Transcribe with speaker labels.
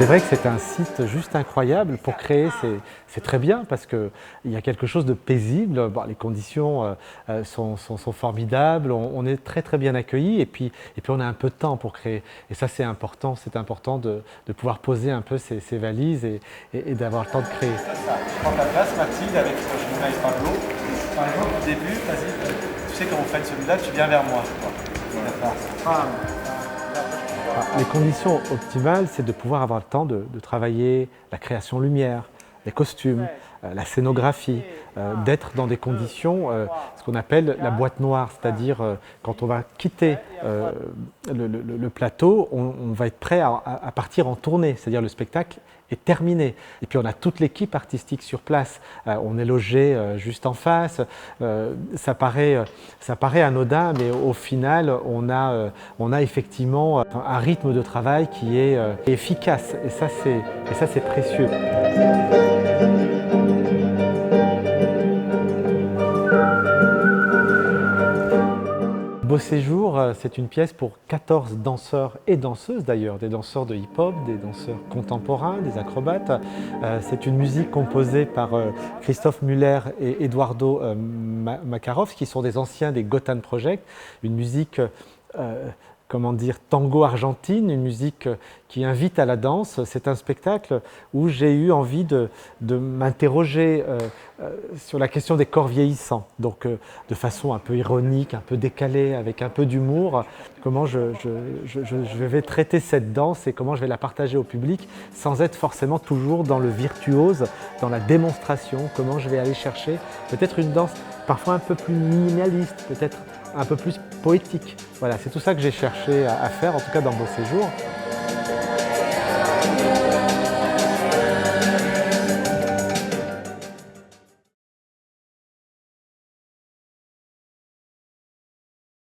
Speaker 1: C'est vrai que c'est un site juste incroyable pour créer, c'est très bien parce qu'il y a quelque chose de paisible. Bon, les conditions sont formidables, on est très bien accueillis et puis on a un peu de temps pour créer. Et ça c'est important de pouvoir poser un peu ses valises et d'avoir le temps de créer.
Speaker 2: Je prends ta place, Mathilde, avec Jimena et Pablo. Par exemple, au début, vas-y, tu sais quand vous faites celui-là, tu viens vers moi. Bam.
Speaker 1: Les conditions optimales, c'est de pouvoir avoir le temps de travailler la création lumière, les costumes, la scénographie, d'être dans des conditions, ce qu'on appelle la boîte noire, c'est-à-dire quand on va quitter le plateau, on va être prêt à partir en tournée, c'est-à-dire le spectacle est terminé. Et puis on a toute l'équipe artistique sur place, on est logé juste en face, ça paraît anodin, mais au final on a effectivement un rythme de travail qui est efficace et ça c'est précieux. Beau Séjour, c'est une pièce pour 14 danseurs et danseuses d'ailleurs, des danseurs de hip-hop, des danseurs contemporains, des acrobates. C'est une musique composée par Christophe Muller et Eduardo Makarov, qui sont des anciens des Gotham Project, une musique comment dire, tango argentine, une musique qui invite à la danse. C'est un spectacle où j'ai eu envie de m'interroger sur la question des corps vieillissants, donc de façon un peu ironique, un peu décalée, avec un peu d'humour, comment je vais traiter cette danse et comment je vais la partager au public sans être forcément toujours dans le virtuose, dans la démonstration, comment je vais aller chercher peut-être une danse parfois un peu plus minimaliste, peut-être un peu plus poétique. Voilà, c'est tout ça que j'ai cherché à faire, en tout cas dans Beau Séjour.